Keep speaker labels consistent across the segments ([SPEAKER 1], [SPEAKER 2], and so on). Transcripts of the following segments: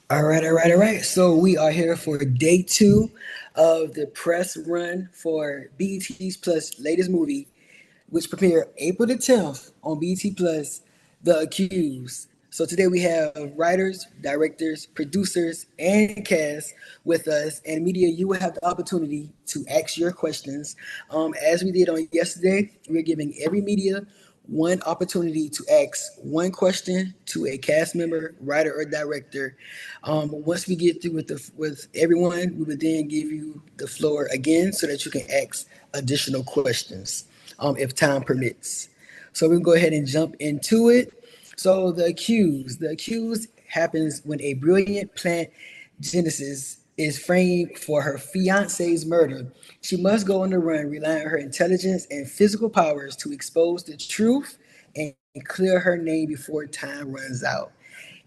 [SPEAKER 1] All right. So we are here for day two of the press run for BET's Plus latest movie, which premiered April the 10th on BET Plus, The Accused. So today we have writers, directors, producers, and cast with us. And media, you will have the opportunity to ask your questions. As we did on yesterday, we're giving every media one opportunity to ask one question to a cast member, writer, or director. Once we get through with everyone, we will then give you the floor again so that you can ask additional questions, if time permits. So we can go ahead and jump into it. So the accused happens when a brilliant plant Genesis is framed for her fiance's murder. She must go on the run, relying on her intelligence and physical powers to expose the truth and clear her name before time runs out.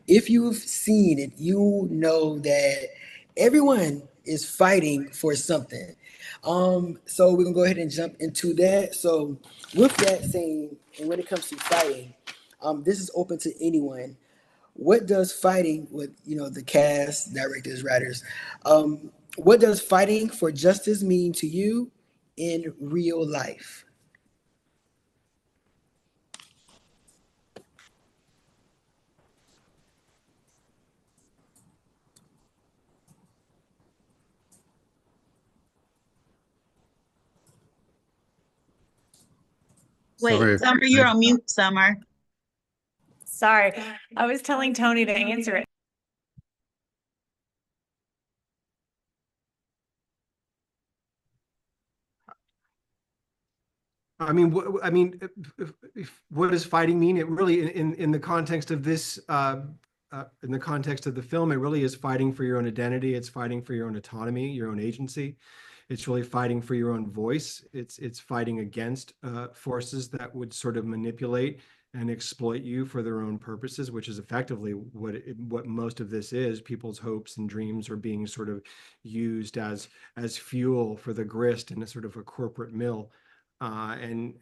[SPEAKER 1] If you've seen it, you know that everyone is fighting for something. So we're gonna go ahead and jump into that. So with that saying, and when it comes to fighting, this is open to anyone. What does fighting with the cast, directors, writers? What does fighting for justice mean to you in real life?
[SPEAKER 2] Wait,
[SPEAKER 3] Sorry.
[SPEAKER 2] Summer, you're on mute, Summer.
[SPEAKER 4] Sorry, I was telling Tony to answer it.
[SPEAKER 3] What does fighting mean? It really, in the context of this, in the context of the film, it really is fighting for your own identity. It's fighting for your own autonomy, your own agency. It's really fighting for your own voice. It's fighting against forces that would sort of manipulate and exploit you for their own purposes, which is effectively what most of this is. People's hopes and dreams are being sort of used as fuel for the grist in a sort of a corporate mill. And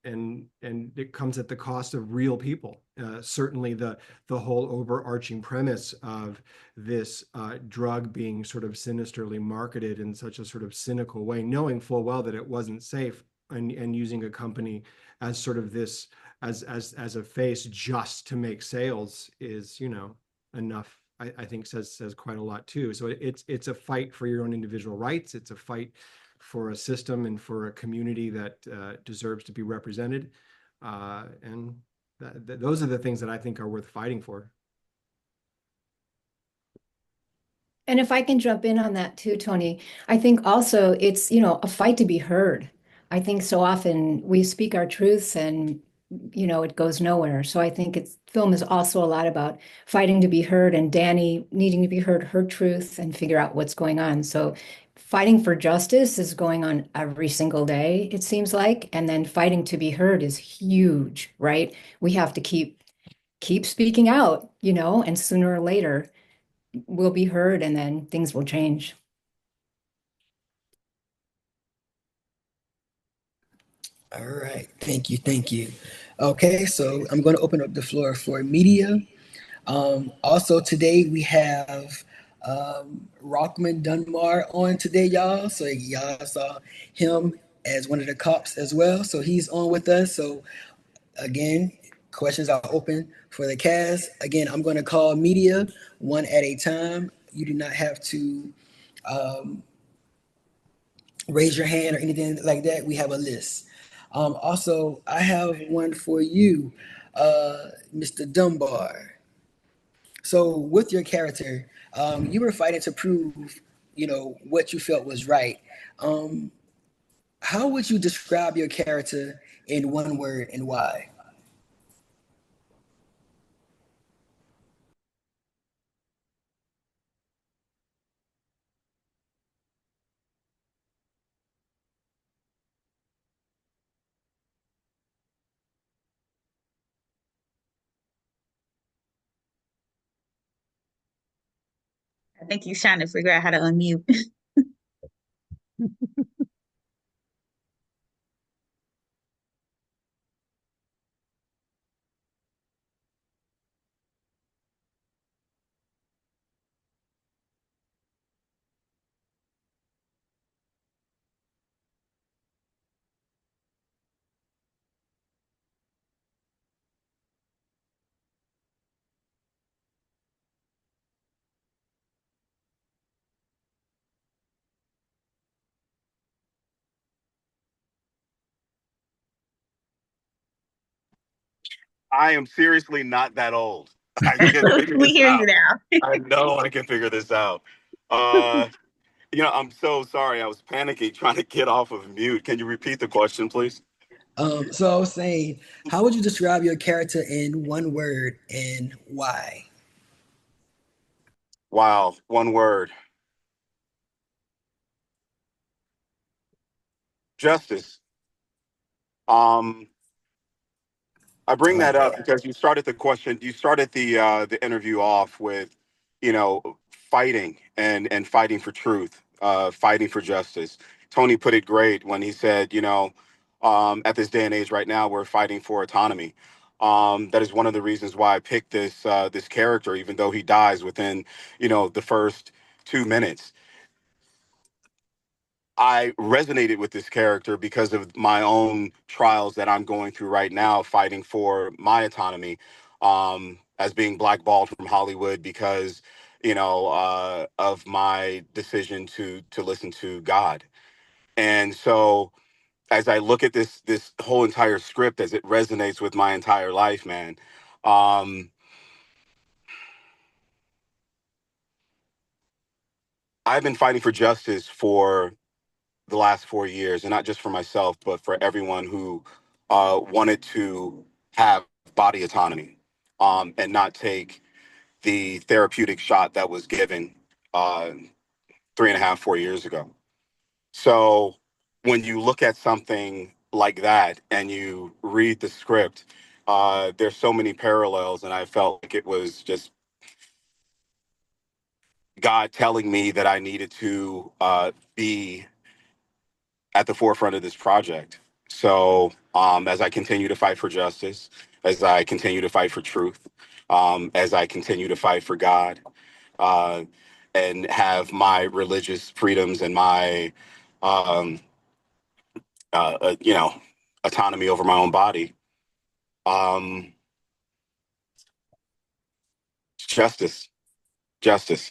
[SPEAKER 3] it comes at the cost of real people. Certainly, the whole overarching premise of this drug being sort of sinisterly marketed in such a sort of cynical way, knowing full well that it wasn't safe, and using a company as sort of this as a face just to make sales is, enough. I think says quite a lot too. So it's a fight for your own individual rights. It's a fight for a system and for a community that deserves to be represented. And those are the things that I think are worth fighting for.
[SPEAKER 4] And if I can jump in on that too, Tony, I think also it's, a fight to be heard. I think so often we speak our truths and, it goes nowhere. So I think film is also a lot about fighting to be heard and Danny needing to be heard, her truth and figure out what's going on. So fighting for justice is going on every single day, it seems like. And then fighting to be heard is huge, right? We have to keep speaking out, and sooner or later will be heard and then things will change.
[SPEAKER 1] All right, thank you. Okay, so I'm going to open up the floor for media. Also today we have Rockmond Dunbar on today, y'all. So y'all saw him as one of the cops as well. So he's on with us. So again, questions are open for the cast. Again, I'm going to call media one at a time. You do not have to raise your hand or anything like that. We have a list. Also, I have one for you, Mr. Dunbar. So, with your character, you were fighting to prove, what you felt was right. Um, how would you describe your character in one word and why?
[SPEAKER 2] I think he's trying to figure out how to unmute.
[SPEAKER 5] I am seriously not that old. I can figure
[SPEAKER 2] We
[SPEAKER 5] this
[SPEAKER 2] hear you
[SPEAKER 5] out.
[SPEAKER 2] now.
[SPEAKER 5] I know I can figure this out. Uh, I'm so sorry. I was panicking trying to get off of mute. Can you repeat the question, please?
[SPEAKER 1] So I was saying, how would you describe your character in one word and why?
[SPEAKER 5] Wow, one word. Justice. Um, I
[SPEAKER 1] I
[SPEAKER 5] bring
[SPEAKER 1] like
[SPEAKER 5] that up
[SPEAKER 1] that.
[SPEAKER 5] because you started the interview off with, fighting and fighting for truth, fighting for justice. Tony put it great when he said, at this day and age right now, we're fighting for autonomy. That is one of the reasons why I picked this character, even though he dies within, the first 2 minutes. I resonated with this character because of my own trials that I'm going through right now, fighting for my autonomy, as being blackballed from Hollywood because, of my decision to listen to God. And so, as I look at this whole entire script, as it resonates with my entire life, man, um, I've been fighting for justice for the last 4 years, and not just for myself, but for everyone who wanted to have body autonomy, and not take the therapeutic shot that was given uh, 3.5, 4 years ago. So when you look at something like that and you read the script, there's so many parallels, and I felt like it was just God telling me that I needed to be at the forefront of this project. So as I continue to fight for justice, as I continue to fight for truth, as I continue to fight for God, uh, and have my religious freedoms and my, um, uh, uh, you know, autonomy over my own body, um, justice, justice.